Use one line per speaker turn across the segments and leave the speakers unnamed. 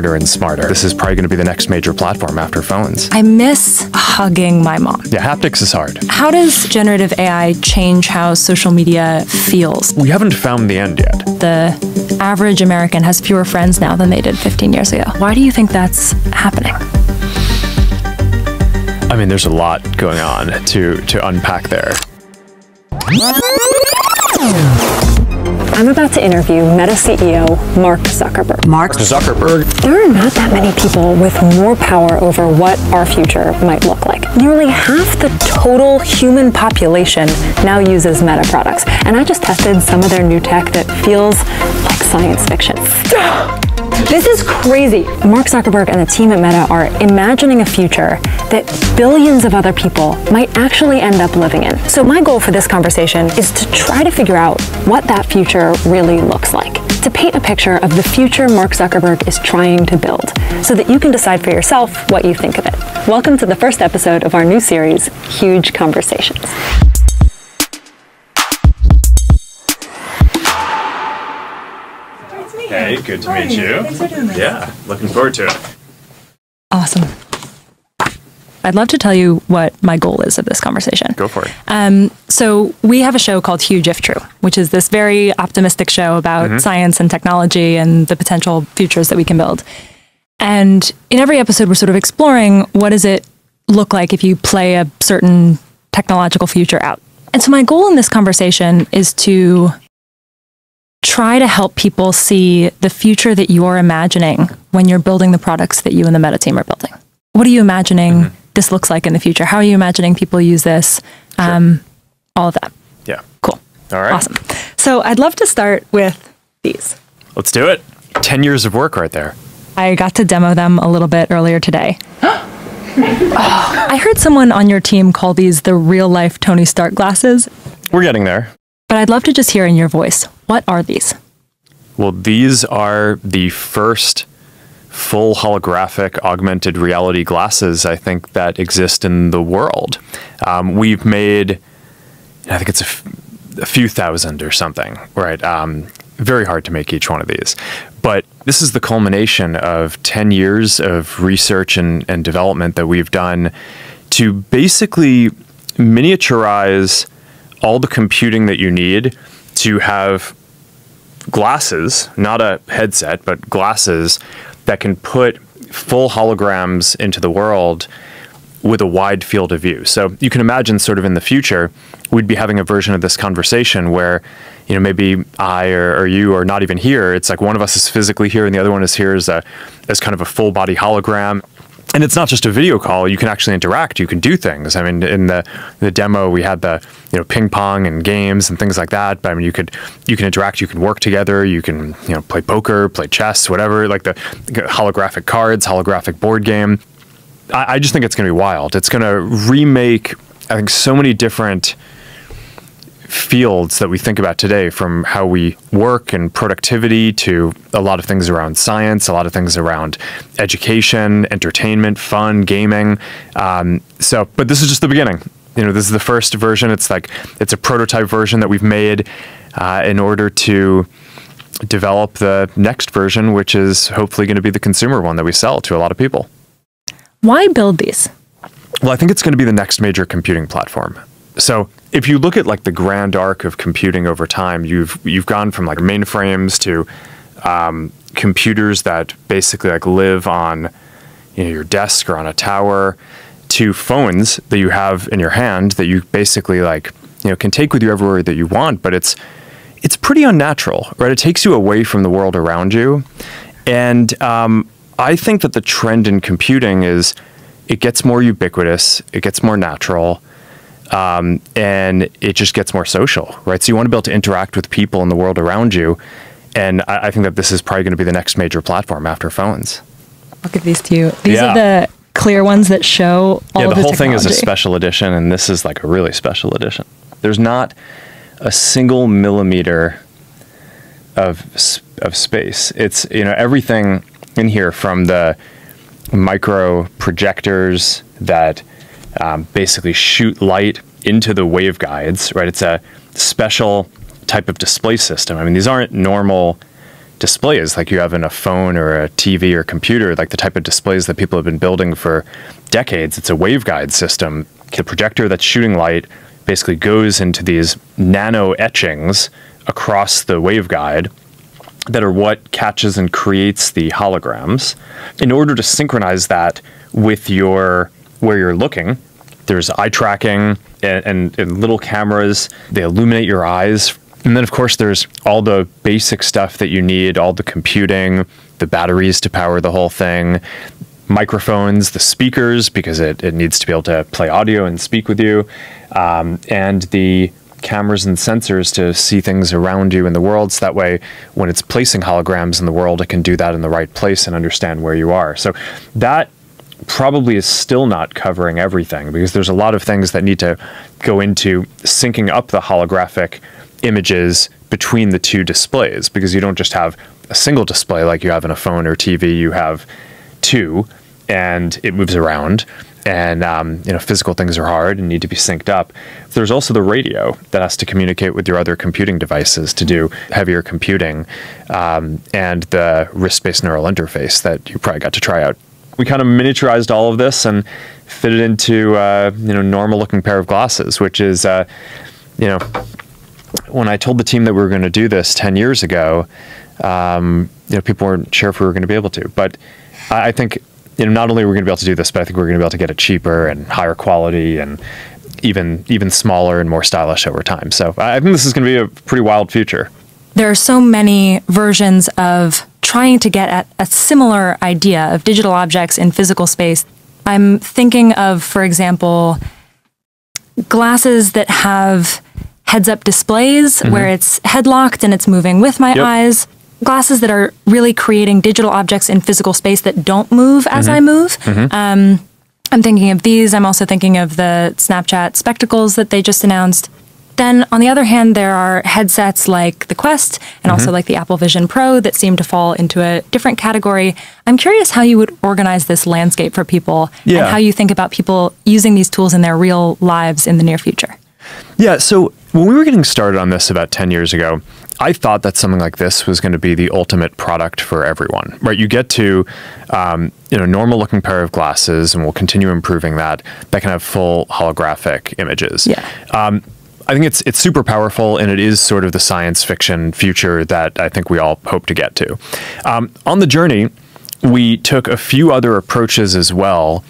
smarter and smarter. This is probably going to be the next major platform after phones.
I miss hugging my mom.
Yeah, haptics is hard.
How does generative AI change how social media feels?
We haven't found the end yet.
The average American has fewer friends now than they did 15 years ago. Why do you think that's happening?
I mean, there's a lot going on to unpack there.
I'm about to interview Meta CEO Mark Zuckerberg.
Mark Zuckerberg.
There are not that many people with more power over what our future might look like. Nearly half the total human population now uses Meta products. And I just tested some of their new tech that feels like science fiction. This is crazy. Mark Zuckerberg and the team at Meta are imagining a future that billions of other people might actually end up living in. So my goal for this conversation is to try to figure out what that future really looks like, to paint a picture of the future Mark Zuckerberg is trying to build, so that you can decide for yourself what you think of it. Welcome to the first episode of our new series, Huge Conversations.
Hey, good to meet you.
Thanks for doing this.
Yeah, looking forward to it.
Awesome. I'd love to tell you what my goal is of this conversation.
Go for it.
So we have a show called Huge If True, which is this very optimistic show about science and technology and the potential futures that we can build. And in every episode, we're sort of exploring what does it look like if you play a certain technological future out. And so my goal in this conversation is to try to help people see the future that you're imagining when you're building the products that you and the Meta team are building. What are you imagining this looks like in the future? How are you imagining people use this? All of that.
Yeah.
Cool.
All right.
Awesome. So I'd love to start with these.
Let's do it. 10 years of work right there.
I got to demo them a little bit earlier today. I heard someone on your team call these the real life Tony Stark glasses.
We're getting there.
But I'd love to just hear in your voice, what are these?
Well, these are the first full holographic augmented reality glasses, I think, that exist in the world. We've made, I think it's a few thousand or something, right? Very hard to make each one of these. But this is the culmination of 10 years of research and development that we've done to basically miniaturize all the computing that you need to have glasses, not a headset, but glasses that can put full holograms into the world with a wide field of view. So you can imagine sort of in the future, we'd be having a version of this conversation where, you know, maybe I or you are not even here. It's like one of us is physically here and the other one is here as kind of a full body hologram. And it's not just a video call. You can actually interact. You can do things. I mean, in the demo, we had the ping pong and games and things like that. But I mean, you can interact. You can work together. You can play poker, play chess, whatever. Like the holographic cards, holographic board game. I just think it's going to be wild. It's going to remake, I think, so many different fields that we think about today, from how we work and productivity to a lot of things around science, a lot of things around education, entertainment, fun, gaming. But this is just the beginning. This is the first version. It's a prototype version that we've made in order to develop the next version, which is hopefully going to be the consumer one that we sell to a lot of people.
Why build these?
Well, I think it's going to be the next major computing platform. So if you look at like the grand arc of computing over time, you've gone from like mainframes to computers that basically like live on your desk or on a tower, to phones that you have in your hand that you basically can take with you everywhere that you want. But it's pretty unnatural, right? It takes you away from the world around you. And I think that the trend in computing is it gets more ubiquitous, it gets more natural, and it just gets more social, right? So you want to be able to interact with people in the world around you. And I think that this is probably going to be the next major platform after phones.
I'll give these to you. These are the clear ones that show all of the
whole
technology.
thing is a special edition, and this is like a really special edition. There's not a single millimeter of space. It's, everything in here, from the micro projectors that basically shoot light into the waveguides, right? It's a special type of display system. I mean, these aren't normal displays like you have in a phone or a TV or computer, like the type of displays that people have been building for decades. It's a waveguide system. The projector that's shooting light basically goes into these nano etchings across the waveguide that are what catches and creates the holograms. In order to synchronize that with where you're looking, there's eye tracking and little cameras. They illuminate your eyes. And then, of course, there's all the basic stuff that you need, all the computing, the batteries to power the whole thing, microphones, the speakers, because it needs to be able to play audio and speak with you, and the cameras and sensors to see things around you in the world. So that way, when it's placing holograms in the world, it can do that in the right place and understand where you are. So that probably is still not covering everything, because there's a lot of things that need to go into syncing up the holographic images between the two displays, because you don't just have a single display like you have in a phone or TV. You have two, and it moves around, and physical things are hard and need to be synced up. There's also the radio that has to communicate with your other computing devices to do heavier computing, and the wrist-based neural interface that you probably got to try out. We kind of miniaturized all of this and fit it into normal-looking pair of glasses, which is when I told the team that we were going to do this 10 years ago, people weren't sure if we were going to be able to. But I think, not only are we going to be able to do this, but I think we're going to be able to get it cheaper and higher quality and even smaller and more stylish over time. So I think this is going to be a pretty wild future.
There are so many versions of trying to get at a similar idea of digital objects in physical space. I'm thinking of, for example, glasses that have heads-up displays where it's head-locked and it's moving with my eyes. Glasses that are really creating digital objects in physical space that don't move as I move. I'm thinking of these. I'm also thinking of the Snapchat spectacles that they just announced. Then, on the other hand, there are headsets like the Quest and also like the Apple Vision Pro that seem to fall into a different category. I'm curious how you would organize this landscape for people and how you think about people using these tools in their real lives in the near future.
Yeah, so when we were getting started on this about 10 years ago, I thought that something like this was going to be the ultimate product for everyone, right? You get to, normal looking pair of glasses, and we'll continue improving that can have full holographic images. Yeah. I think it's super powerful, and it is sort of the science fiction future that I think we all hope to get to. On the journey, we took a few other approaches as well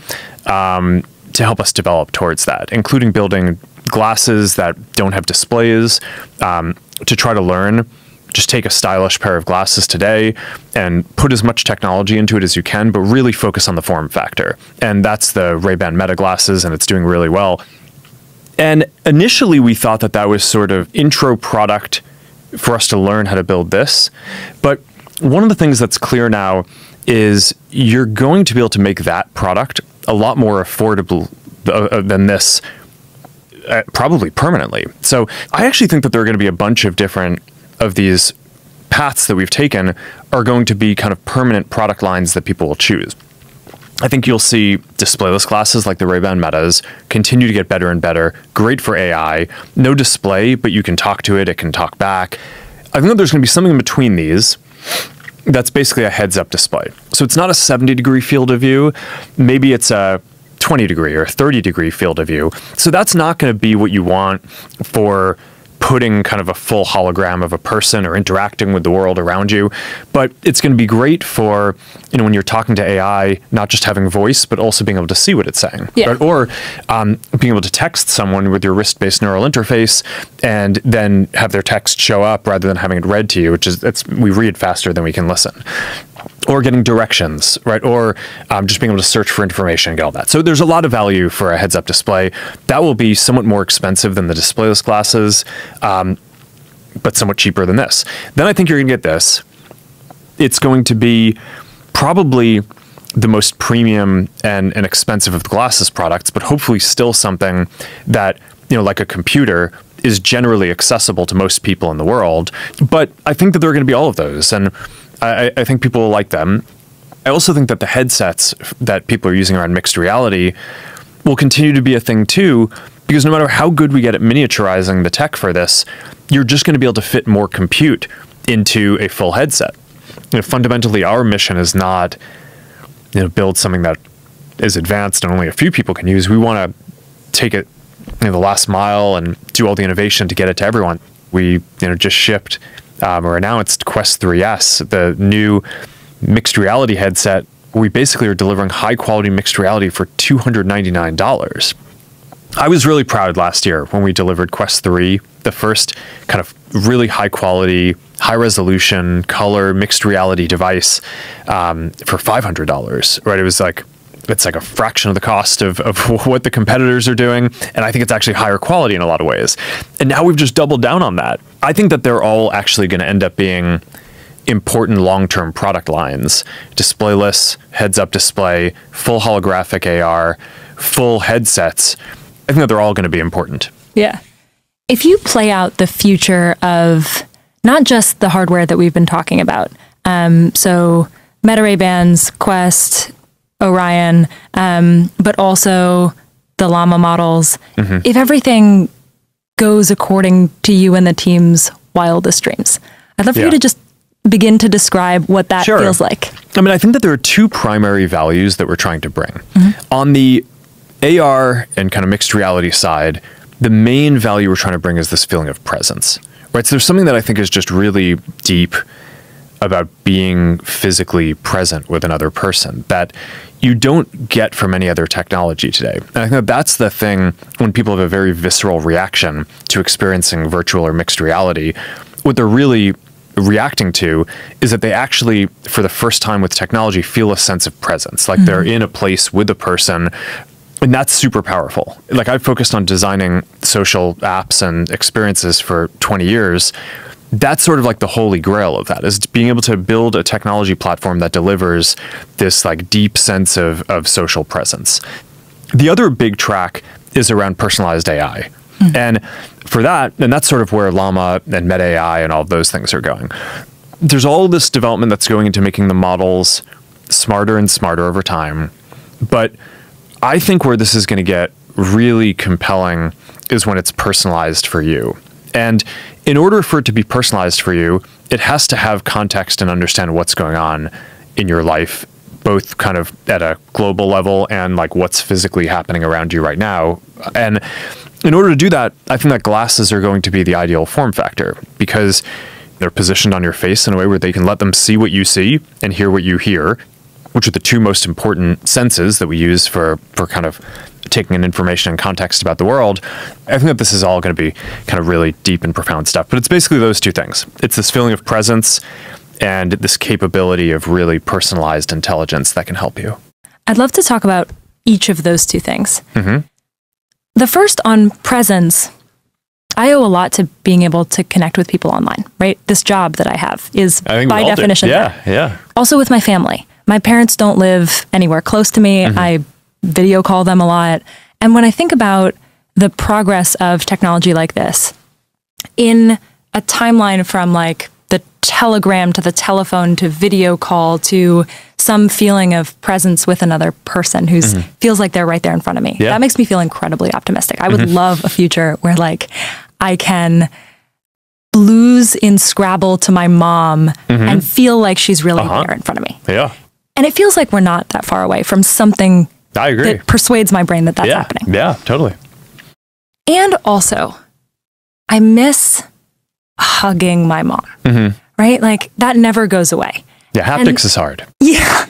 to help us develop towards that, including building glasses that don't have displays to try to learn. Just take a stylish pair of glasses today and put as much technology into it as you can, but really focus on the form factor. And that's the Ray-Ban Meta glasses, and it's doing really well. And initially, we thought that was sort of intro product for us to learn how to build this. But one of the things that's clear now is you're going to be able to make that product a lot more affordable than this, probably permanently. So I actually think that there are going to be a bunch of different of these paths that we've taken are going to be kind of permanent product lines that people will choose. I think you'll see displayless glasses like the Ray-Ban Metas continue to get better and better. Great for AI. No display, but you can talk to it. It can talk back. I think that there's going to be something in between these that's basically a heads-up display. So it's not a 70-degree field of view. Maybe it's a 20-degree or 30-degree field of view. So that's not going to be what you want for putting kind of a full hologram of a person or interacting with the world around you. But it's going to be great for, when you're talking to AI, not just having voice, but also being able to see what it's saying. Yeah. Right? Or being able to text someone with your wrist-based neural interface and then have their text show up rather than having it read to you, which is, we read faster than we can listen. Or getting directions, right? Or just being able to search for information and get all that. So there's a lot of value for a heads-up display. That will be somewhat more expensive than the displayless glasses, but somewhat cheaper than this. Then I think you're going to get this. It's going to be probably the most premium and expensive of the glasses products, but hopefully still something that, like a computer, is generally accessible to most people in the world. But I think that there are going to be all of those, and I think people will like them. I also think that the headsets that people are using around mixed reality will continue to be a thing too, because no matter how good we get at miniaturizing the tech for this, you're just going to be able to fit more compute into a full headset. fundamentally our mission is not, build something that is advanced and only a few people can use. We want to take it the last mile and do all the innovation to get it to everyone. We just shipped or announced Quest 3S, the new mixed reality headset. We basically are delivering high quality mixed reality for $299. I was really proud last year when we delivered Quest 3, the first kind of really high quality, high resolution, color mixed reality device for $500, right? It's like a fraction of the cost of what the competitors are doing. And I think it's actually higher quality in a lot of ways. And now we've just doubled down on that. I think that they're all actually going to end up being important long-term product lines. Displayless, heads-up display, full holographic AR, full headsets. I think that they're all going to be important.
Yeah. If you play out the future of not just the hardware that we've been talking about, so Meta Ray-Bans, Quest, Orion, but also the Llama models, if everything goes according to you and the team's wildest dreams, I'd love for you to just begin to describe what that feels like.
I mean, I think that there are two primary values that we're trying to bring. On the AR and kind of mixed reality side, the main value we're trying to bring is this feeling of presence, right? So there's something that I think is just really deep about being physically present with another person that you don't get from any other technology today. And I think that that's the thing when people have a very visceral reaction to experiencing virtual or mixed reality, what they're really reacting to is that they actually, for the first time with technology, feel a sense of presence, like they're in a place with a person. And that's super powerful. Like, I've focused on designing social apps and experiences for 20 years. That's sort of like the holy grail of that, is being able to build a technology platform that delivers this like deep sense of social presence. The other big track is around personalized AI. And for that, and that's sort of where Llama and Meta AI and all of those things are going. There's all this development that's going into making the models smarter and smarter over time. But I think where this is going to get really compelling is when it's personalized for you. And in order for it to be personalized for you, it has to have context and understand what's going on in your life, both kind of at a global level and like what's physically happening around you right now. And in order to do that, I think that glasses are going to be the ideal form factor because they're positioned on your face in a way where they can let them see what you see and hear what you hear, which are the two most important senses that we use for kind of taking in information and context about the world. I think that this is all going to be kind of really deep and profound stuff, but it's basically those two things. It's this feeling of presence and this capability of really personalized intelligence that can help you.
I'd love to talk about each of those two things. The first, on presence, I owe a lot to being able to connect with people online, right? This job that I have is by definition.
Yeah.
Also with my family. My parents don't live anywhere close to me. I video call them a lot. And when I think about the progress of technology like this, in a timeline from like the telegram to the telephone to video call to some feeling of presence with another person who feels like they're right there in front of me, that makes me feel incredibly optimistic. I would love a future where like I can blues in Scrabble to my mom and feel like she's really there in front of me.
Yeah.
And it feels like we're not that far away from something
I agree.
that persuades my brain that that's happening.
Yeah, totally.
And also, I miss hugging my mom, right? Like that never goes away.
Yeah, haptics is hard.
Yeah.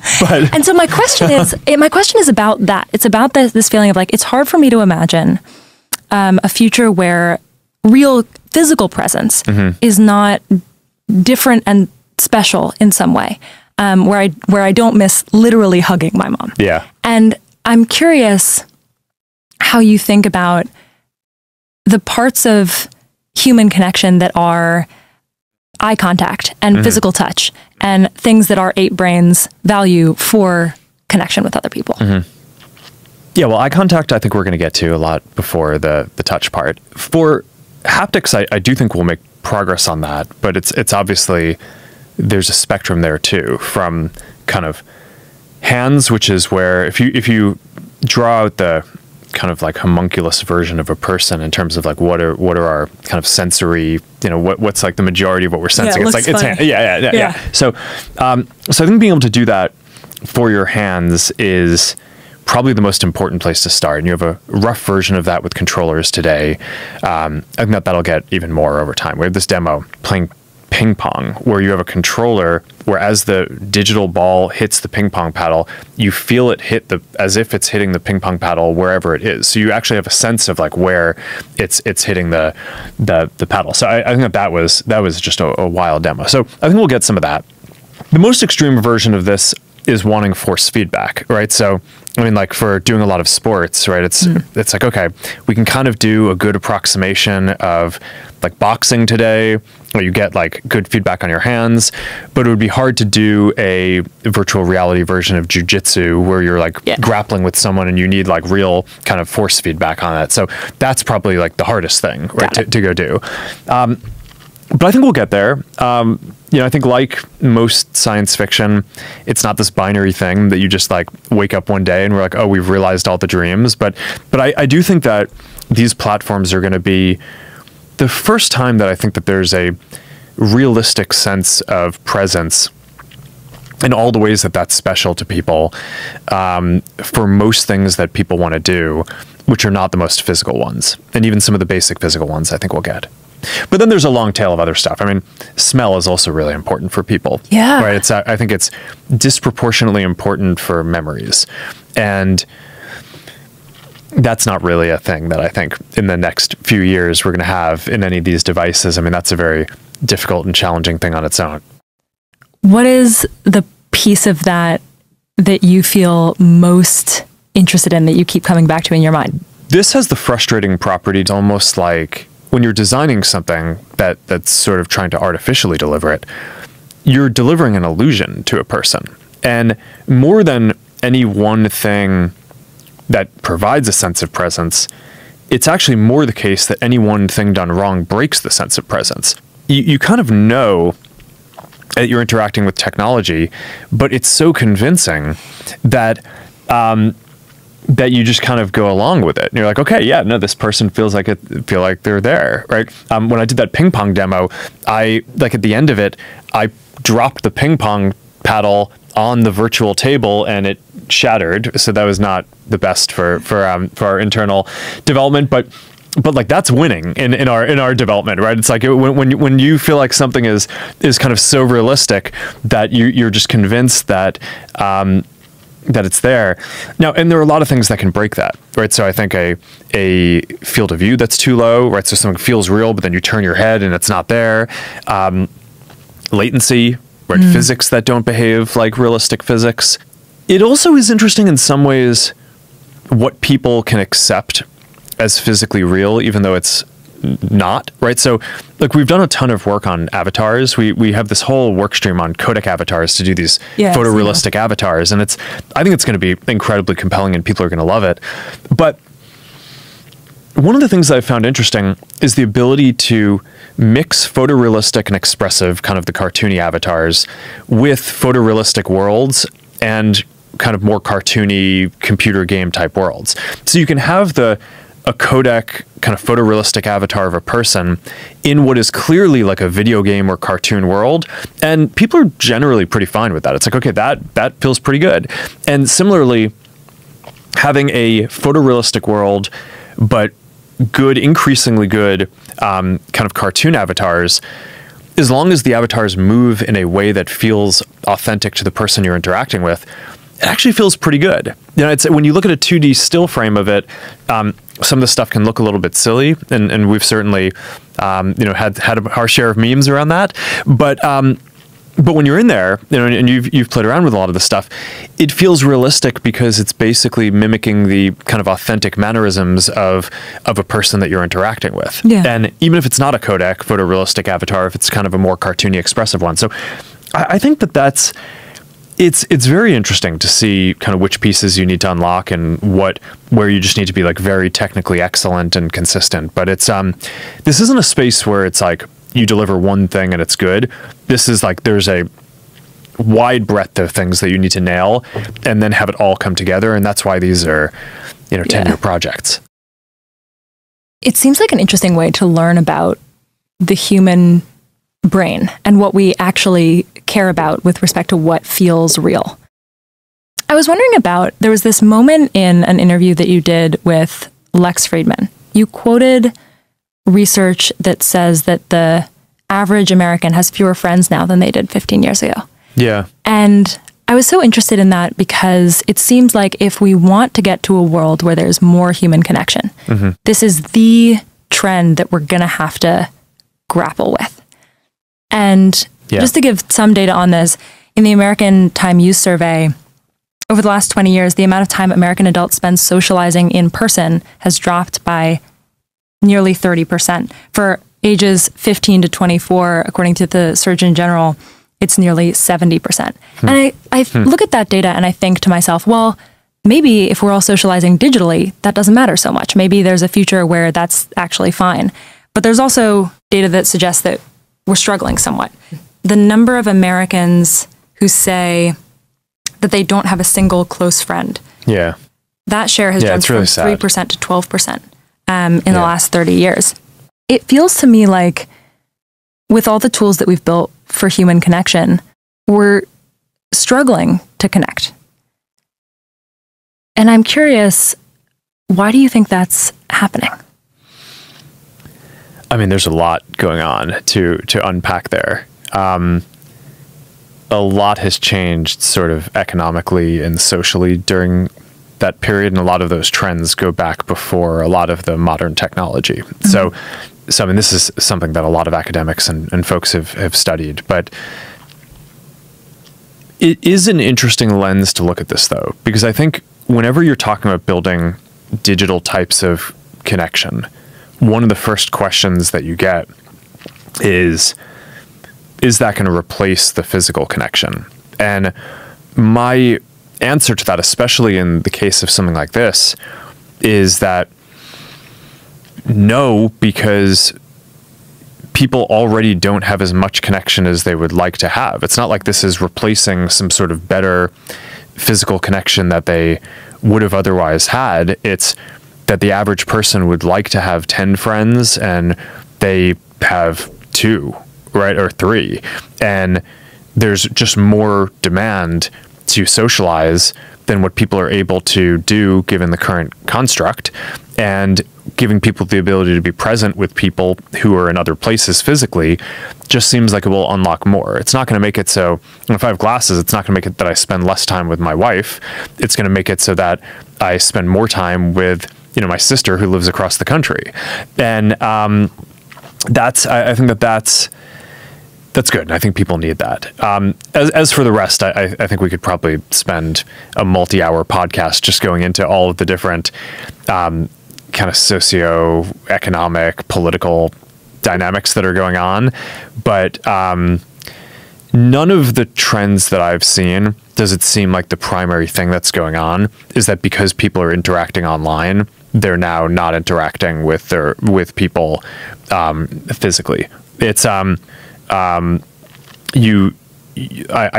And so my question is about that. It's about this feeling of like, it's hard for me to imagine a future where real physical presence is not different and special in some way. Where I don't miss literally hugging my mom.
Yeah.
And I'm curious how you think about the parts of human connection that are eye contact and physical touch and things that our 8 brains value for connection with other people.
Yeah, well, eye contact, I think we're going to get to a lot before the touch part. For haptics, I do think we'll make progress on that, but it's obviously, there's a spectrum there too, from kind of hands, which is where if you draw out the kind of like homunculus version of a person in terms of like what are our kind of sensory, what's like the majority of what we're sensing.
Yeah,
it's like yeah. So I think being able to do that for your hands is probably the most important place to start. And you have a rough version of that with controllers today. I think that'll get even more over time. We have this demo playing ping pong where you have a controller where as the digital ball hits the ping pong paddle, you feel it hit as if it's hitting the ping pong paddle wherever it is. So you actually have a sense of like where it's hitting the paddle. So I think that was just a wild demo. So I think we'll get some of that. The most extreme version of this is wanting force feedback, right? So, I mean, like for doing a lot of sports, right? It's like, okay, we can kind of do a good approximation of like boxing today, where you get like good feedback on your hands, but it would be hard to do a virtual reality version of jujitsu where you're like grappling with someone and you need like real kind of force feedback on it. So that's probably like the hardest thing, right, to go do. But I think we'll get there. I think like most science fiction, it's not this binary thing that you just like wake up one day and we're like, oh, we've realized all the dreams. But I do think that these platforms are going to be the first time that I think that there's a realistic sense of presence in all the ways that that's special to people for most things that people want to do, which are not the most physical ones. And even some of the basic physical ones I think we'll get. But then there's a long tail of other stuff. I mean, smell is also really important for people.
Yeah.
Right. I think it's disproportionately important for memories. And that's not really a thing that I think in the next few years we're going to have in any of these devices. I mean, that's a very difficult and challenging thing on its own.
What is the piece of that you feel most interested in, that you keep coming back to in your mind?
This has the frustrating property. It's almost like when you're designing something that's sort of trying to artificially deliver it, you're delivering an illusion to a person. And more than any one thing that provides a sense of presence, it's actually more the case that any one thing done wrong breaks the sense of presence. You kind of know that you're interacting with technology, but it's so convincing that that you just kind of go along with it. And you're like, okay, yeah, no, this person feel like they're there, right? When I did that ping pong demo, at the end of it, I dropped the ping pong paddle on the virtual table and it shattered. So that was not the best for our internal development, but like that's winning in our development, right? It's like when you feel like something is kind of so realistic that you're just convinced that that it's there. Now, and there are a lot of things that can break that, right? So I think a field of view that's too low, right? So something feels real, but then you turn your head and it's not there. Latency, right? Physics that don't behave like realistic physics. It also is interesting in some ways what people can accept as physically real, even though it's not, right? So like we've done a ton of work on avatars. We have this whole work stream on codec avatars to do these photorealistic avatars. And I think it's going to be incredibly compelling and people are going to love it. But one of the things that I found interesting is the ability to mix photorealistic and expressive, kind of the cartoony avatars, with photorealistic worlds and kind of more cartoony computer game type worlds. So you can have a codec kind of photorealistic avatar of a person in what is clearly like a video game or cartoon world. And people are generally pretty fine with that. It's like, okay, that feels pretty good. And similarly, having a photorealistic world, but good, increasingly good kind of cartoon avatars, as long as the avatars move in a way that feels authentic to the person you're interacting with, it actually feels pretty good. It's when you look at a 2D still frame of it, some of the stuff can look a little bit silly, and we've certainly, had our share of memes around that. But when you're in there, and you've played around with a lot of the stuff, it feels realistic because it's basically mimicking the kind of authentic mannerisms of a person that you're interacting with. Yeah. And even if it's not a codec photorealistic avatar, if it's kind of a more cartoony, expressive one, so I think that's. It's very interesting to see kind of which pieces you need to unlock and where you just need to be like very technically excellent and consistent. But it's this isn't a space where it's like you deliver one thing and it's good. This is like there's a wide breadth of things that you need to nail and then have it all come together. And that's why these are, 10-year projects.
It seems like an interesting way to learn about the human brain and what we actually care about with respect to what feels real. I was wondering about, there was this moment in an interview that you did with Lex Friedman. You quoted research that says that the average American has fewer friends now than they did 15 years ago.
Yeah.
And I was so interested in that because it seems like if we want to get to a world where there's more human connection, this is the trend that we're going to have to grapple with. And just to give some data on this, in the American Time Use Survey, over the last 20 years, the amount of time American adults spend socializing in person has dropped by nearly 30%. For ages 15 to 24, according to the Surgeon General, it's nearly 70%. And I look at that data and I think to myself, well, maybe if we're all socializing digitally, that doesn't matter so much. Maybe there's a future where that's actually fine. But there's also data that suggests that we're struggling somewhat. The number of Americans who say that they don't have a single close friend.
Yeah.
That share has jumped
really
from 3% to 12% in the last 30 years. It feels to me like with all the tools that we've built for human connection, we're struggling to connect. And I'm curious, why do you think that's happening?
I mean, there's a lot going on to unpack there. A lot has changed sort of economically and socially during that period, and a lot of those trends go back before a lot of the modern technology. So I mean, this is something that a lot of academics and folks have studied, but it is an interesting lens to look at this, though, because I think whenever you're talking about building digital types of connection, one of the first questions that you get is that going to replace the physical connection? And my answer to that, especially in the case of something like this, is that no, because people already don't have as much connection as they would like to have. It's not like this is replacing some sort of better physical connection that they would have otherwise had. It's that the average person would like to have 10 friends and they have 2, right? Or 3. And there's just more demand to socialize than what people are able to do given the current construct, and giving people the ability to be present with people who are in other places physically just seems like it will unlock more. It's not going to make it so, if I have glasses, it's not going to make it that I spend less time with my wife. It's going to make it so that I spend more time with, my sister who lives across the country. And I think that's good. And I think people need that. As for the rest, I think we could probably spend a multi-hour podcast just going into all of the different kind of socio-economic, political dynamics that are going on. But none of the trends that I've seen does it seem like the primary thing that's going on is that because people are interacting online, they're now not interacting with people physically. It's I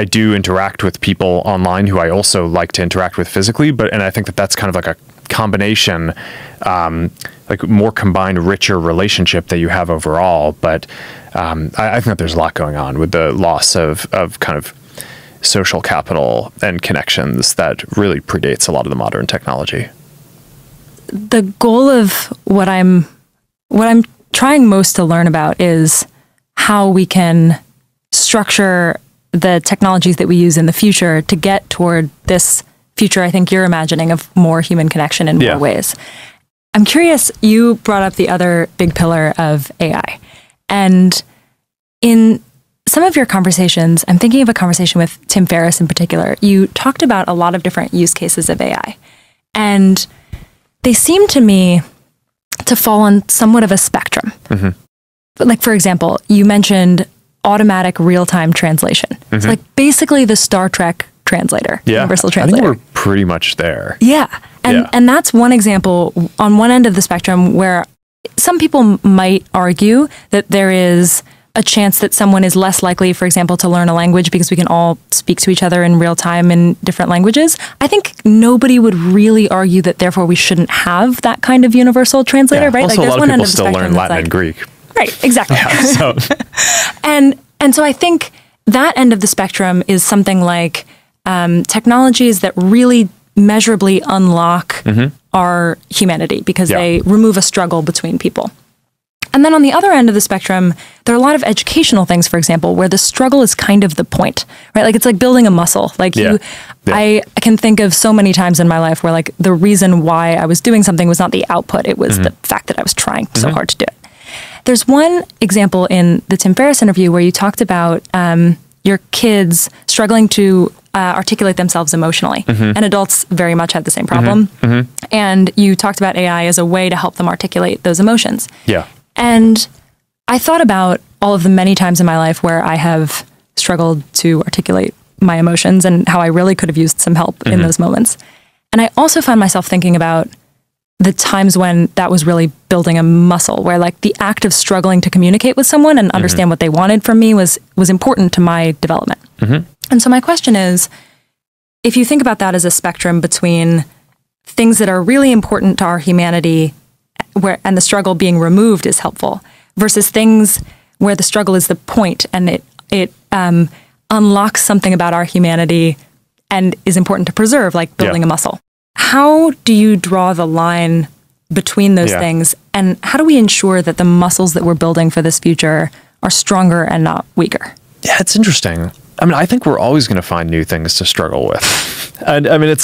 do interact with people online who I also like to interact with physically, and I think that's kind of like a combination, like more combined, richer relationship that you have overall. But I think that there's a lot going on with the loss of kind of social capital and connections that really predates a lot of the modern technology.
The goal of what I'm trying most to learn about is how we can structure the technologies that we use in the future to get toward this future I think you're imagining of more human connection in more ways. I'm curious, you brought up the other big pillar of AI. And in some of your conversations, I'm thinking of a conversation with Tim Ferriss in particular, you talked about a lot of different use cases of AI. And they seem to me to fall on somewhat of a spectrum. Like, for example, you mentioned automatic real-time translation. It's like basically the Star Trek translator, universal translator.
I think we're pretty much there.
And that's one example on one end of the spectrum where some people might argue that there is a chance that someone is less likely, for example, to learn a language because we can all speak to each other in real time in different languages, I think nobody would really argue that therefore we shouldn't have that kind of universal translator, right?
Also,
like,
a lot of people still learn Latin and Greek.
Right, exactly.
Yeah, so.
and so I think that end of the spectrum is something like technologies that really measurably unlock our humanity because they remove a struggle between people. And then on the other end of the spectrum, there are a lot of educational things, for example, where the struggle is kind of the point, right? Like it's like building a muscle. Like I can think of so many times in my life where like the reason why I was doing something was not the output. It was the fact that I was trying so hard to do it. There's one example in the Tim Ferriss interview where you talked about your kids struggling to articulate themselves emotionally. And adults very much have the same problem. And you talked about AI as a way to help them articulate those emotions.
Yeah.
And I thought about all of the many times in my life where I have struggled to articulate my emotions and how I really could have used some help in those moments. And I also found myself thinking about the times when that was really building a muscle, where like the act of struggling to communicate with someone and understand what they wanted from me was important to my development. And so my question is, if you think about that as a spectrum between things that are really important to our humanity and the struggle being removed is helpful, versus things where the struggle is the point and it unlocks something about our humanity and is important to preserve, like building a muscle. How do you draw the line between those things, and how do we ensure that the muscles that we're building for this future are stronger and not weaker?
Yeah, it's interesting. I mean, I think we're always going to find new things to struggle with. And I mean,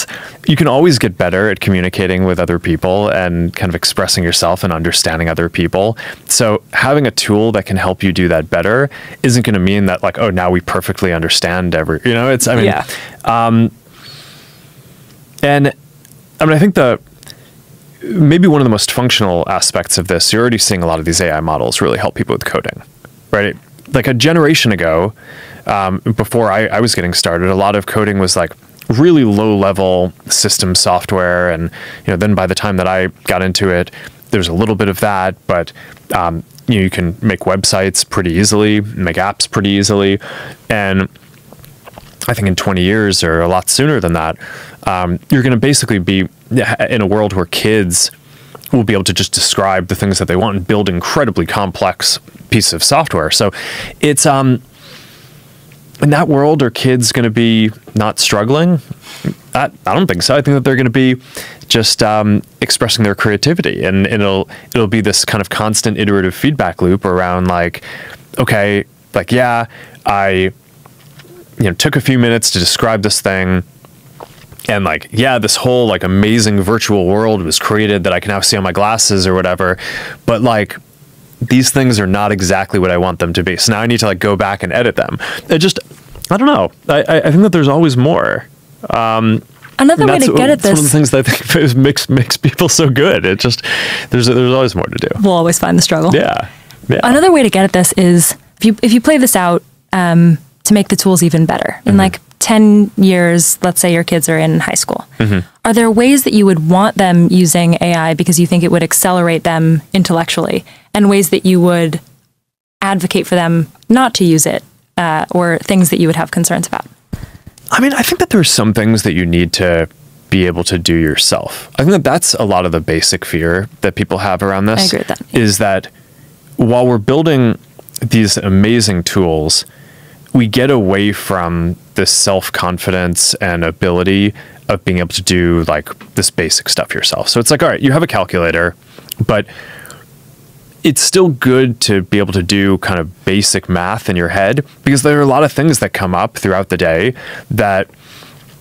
you can always get better at communicating with other people and kind of expressing yourself and understanding other people. So having a tool that can help you do that better isn't going to mean that like, oh, now we perfectly understand and I think maybe one of the most functional aspects of this, you're already seeing a lot of these AI models really help people with coding, right? Like a generation ago, before I was getting started, a lot of coding was like really low level system software. And, then by the time that I got into it, there's a little bit of that, but, you can make websites pretty easily, make apps pretty easily. And I think in 20 years or a lot sooner than that, you're going to basically be in a world where kids will be able to just describe the things that they want and build incredibly complex pieces of software. So it's in that world, are kids going to be not struggling? I don't think so. I think that they're going to be just expressing their creativity, and it'll be this kind of constant iterative feedback loop around like, okay, like, yeah, I took a few minutes to describe this thing, and like, yeah, this whole like amazing virtual world was created that I can now see on my glasses or whatever, but like these things are not exactly what I want them to be. So now I need to like go back and edit them. I don't know. I think that there's always more.
Another way to get at this.
One of the things that I think makes people so good. It just, there's always more to do.
We'll always find the struggle.
Yeah.
Another way to get at this is if you play this out to make the tools even better. In like 10 years, let's say your kids are in high school. Are there ways that you would want them using AI because you think it would accelerate them intellectually, and ways that you would advocate for them not to use it, or things that you would have concerns about?
I mean, I think that there's some things that you need to be able to do yourself. I think that that's a lot of the basic fear that people have around this.
I agree with that.
Is that while we're building these amazing tools, we get away from this self-confidence and ability of being able to do like this basic stuff yourself. So it's like, all right, you have a calculator, but it's still good to be able to do kind of basic math in your head, because there are a lot of things that come up throughout the day that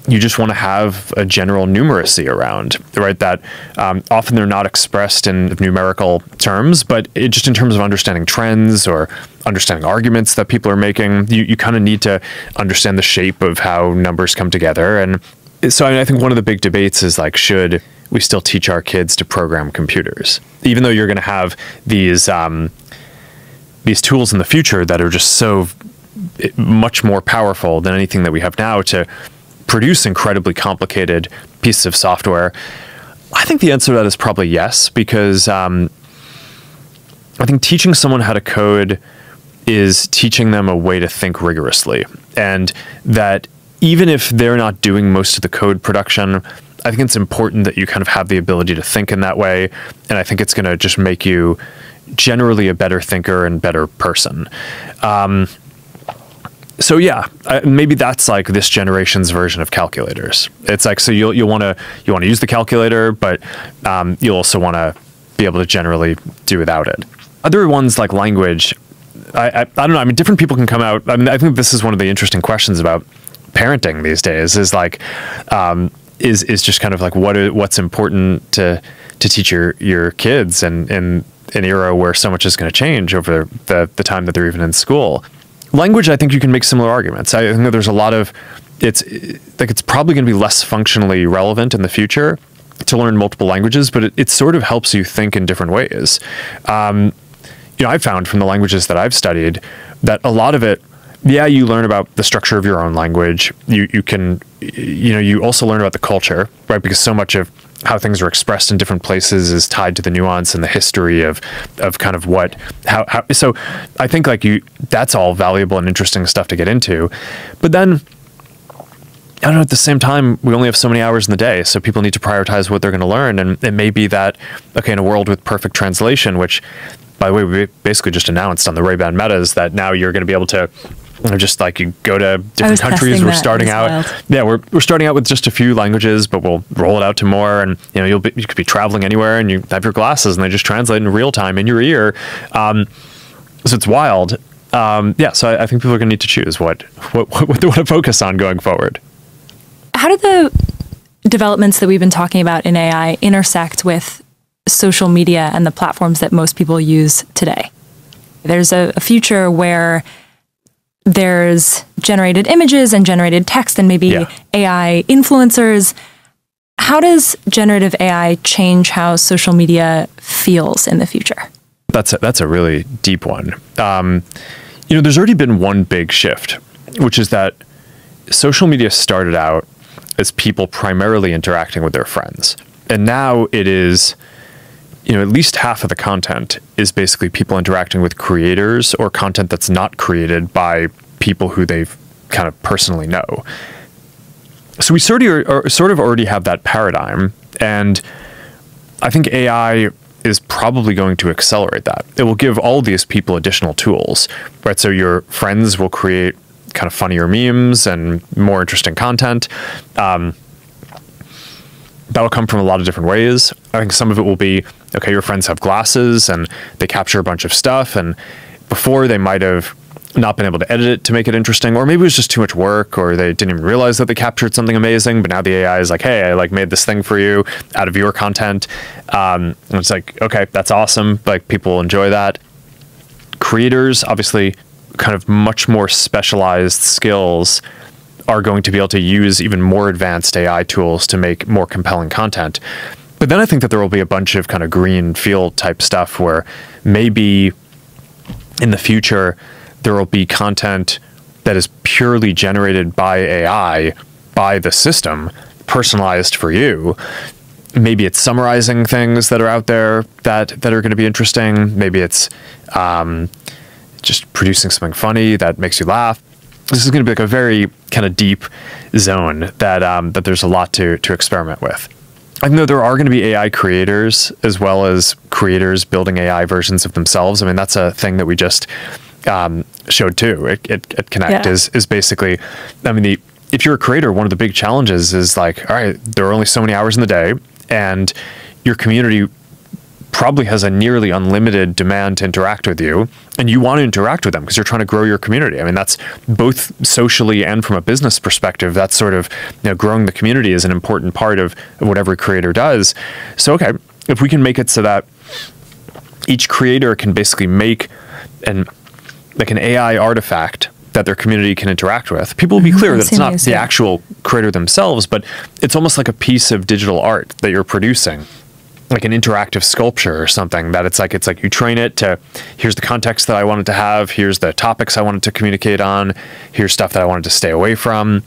you just want to have a general numeracy around, right? That often they're not expressed in numerical terms, but just in terms of understanding trends or understanding arguments that people are making, you kind of need to understand the shape of how numbers come together. And so I think one of the big debates is like, should we still teach our kids to program computers? Even though you're going to have these tools in the future that are just so much more powerful than anything that we have now to produce incredibly complicated pieces of software, I think the answer to that is probably yes, because I think teaching someone how to code is teaching them a way to think rigorously. And that even if they're not doing most of the code production, I think it's important that you kind of have the ability to think in that way. And I think it's going to just make you generally a better thinker and better person. So yeah, maybe that's like this generation's version of calculators. It's like, so you'll want to use the calculator, but you'll also want to be able to generally do without it. Other ones like language, I don't know. I mean, different people can come out. I mean, I think this is one of the interesting questions about parenting these days. Is like, is just kind of like what's important to teach your kids in an era where so much is going to change over the time that they're even in school. Language, I think you can make similar arguments. I think that there's a lot of it's probably going to be less functionally relevant in the future to learn multiple languages, but it sort of helps you think in different ways. I've found from the languages that I've studied that a lot of it, yeah, you learn about the structure of your own language. You also learn about the culture, right? Because so much of how things are expressed in different places is tied to the nuance and the history of kind of how. So I think that's all valuable and interesting stuff to get into. But then, I don't know, at the same time, we only have so many hours in the day, so people need to prioritize what they're going to learn. And it may be that, okay, in a world with perfect translation, which, by the way, we basically just announced on the Ray-Ban Metas that now you're going to be able to just like you go to different countries. We're starting out. Yeah, we're starting out with just a few languages, but we'll roll it out to more. And you could be traveling anywhere, and you have your glasses, and they just translate in real time in your ear. So it's wild. So I think people are going to need to choose what they want to focus on going forward.
How do the developments that we've been talking about in AI intersect with social media and the platforms that most people use today? There's a future where there's generated images and generated text and maybe AI influencers. How does generative AI change how social media feels in the future?
That's a really deep one. There's already been one big shift, which is that social media started out as people primarily interacting with their friends. And now it is, at least half of the content is basically people interacting with creators or content that's not created by people who they kind of personally know. So we sort of already have that paradigm. And I think AI is probably going to accelerate that. It will give all these people additional tools, right? So your friends will create kind of funnier memes and more interesting content. That'll come from a lot of different ways. I think some of it will be, okay, your friends have glasses and they capture a bunch of stuff, and before they might have not been able to edit it to make it interesting, or maybe it was just too much work, or they didn't even realize that they captured something amazing, but now the AI is like, hey, I made this thing for you out of your content. And it's like, okay, that's awesome. People will enjoy that. Creators, obviously, kind of much more specialized skills are going to be able to use even more advanced AI tools to make more compelling content. But then I think that there will be a bunch of kind of green field type stuff where maybe in the future there will be content that is purely generated by AI, by the system, personalized for you. Maybe it's summarizing things that are out there that are going to be interesting. Maybe it's just producing something funny that makes you laugh. This is going to be a very kind of deep zone that there's a lot to experiment with. I know there are going to be AI creators as well as creators building AI versions of themselves. I mean, that's a thing that we just showed too at Connect. Is basically, I mean, if you're a creator, one of the big challenges is all right, there are only so many hours in the day, and your community probably has a nearly unlimited demand to interact with you, and you want to interact with them because you're trying to grow your community. I mean, that's both socially and from a business perspective. That's sort of, growing the community is an important part of what every creator does. So, okay, if we can make it so that each creator can basically make an AI artifact that their community can interact with, people will be clear that it's not the actual creator themselves, but it's almost like a piece of digital art that you're producing, like an interactive sculpture or something, that it's like you train it to, here's the context that I wanted to have, here's the topics I wanted to communicate on, here's stuff that I wanted to stay away from.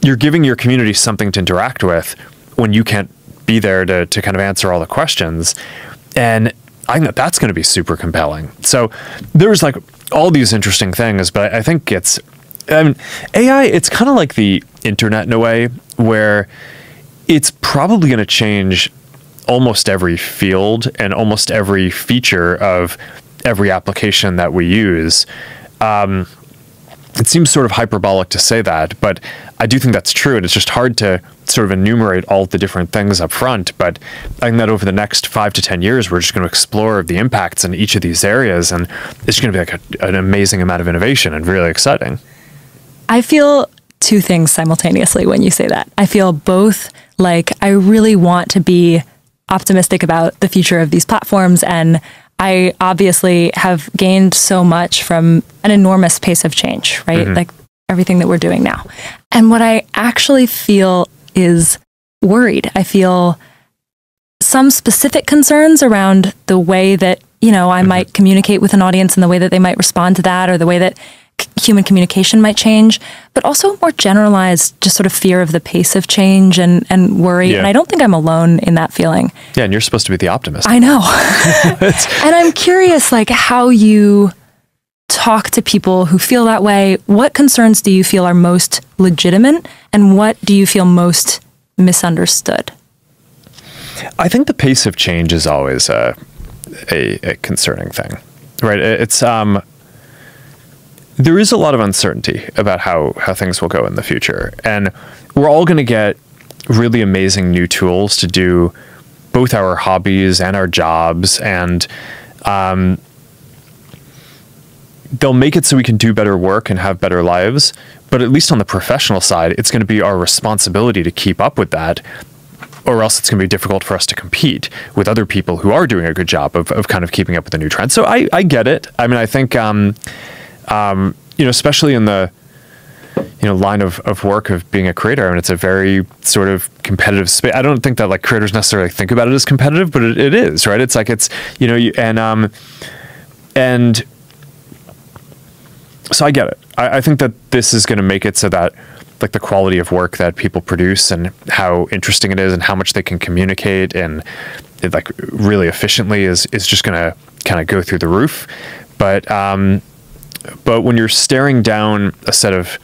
You're giving your community something to interact with when you can't be there to kind of answer all the questions. And I think that that's going to be super compelling. So there's like all these interesting things, but I think AI, it's kind of like the internet in a way, where it's probably going to change almost every field and almost every feature of every application that we use. It seems sort of hyperbolic to say that, but I do think that's true. And it's just hard to sort of enumerate all the different things up front. But I think that over the next 5 to 10 years, we're just going to explore the impacts in each of these areas. And it's going to be like an amazing amount of innovation and really exciting.
I feel two things simultaneously when you say that. I feel both like I really want to be optimistic about the future of these platforms, and I obviously have gained so much from an enormous pace of change, right? Like everything that we're doing now. And what I actually feel is worried. I feel some specific concerns around the way that, I might communicate with an audience and the way that they might respond to that, or the way that human communication might change, but also more generalized, just sort of fear of the pace of change and worry. Yeah. And I don't think I'm alone in that feeling.
Yeah, and you're supposed to be the optimist.
I know. And I'm curious, like, how you talk to people who feel that way. What concerns do you feel are most legitimate, and what do you feel most misunderstood?
I think the pace of change is always a concerning thing, right? It's there is a lot of uncertainty about how things will go in the future. And we're all going to get really amazing new tools to do both our hobbies and our jobs. And they'll make it so we can do better work and have better lives. But at least on the professional side, it's going to be our responsibility to keep up with that, or else it's going to be difficult for us to compete with other people who are doing a good job of kind of keeping up with the new trends. So I get it. I mean, I think... especially in the, line of work of being a creator, I mean, it's a very sort of competitive space. I don't think that like creators necessarily think about it as competitive, but it is, right? It's like, it's, and so I get it. I think that this is going to make it so that like the quality of work that people produce and how interesting it is and how much they can communicate and it, like really efficiently is just going to kind of go through the roof. But when you're staring down a set of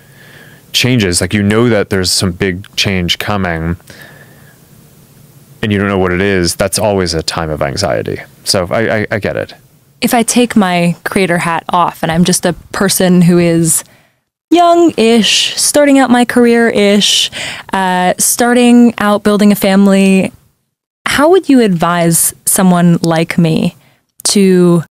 changes, like that there's some big change coming and you don't know what it is, that's always a time of anxiety. So I get it.
If I take my creator hat off and I'm just a person who is young-ish, starting out my career-ish, starting out building a family, how would you advise someone like me to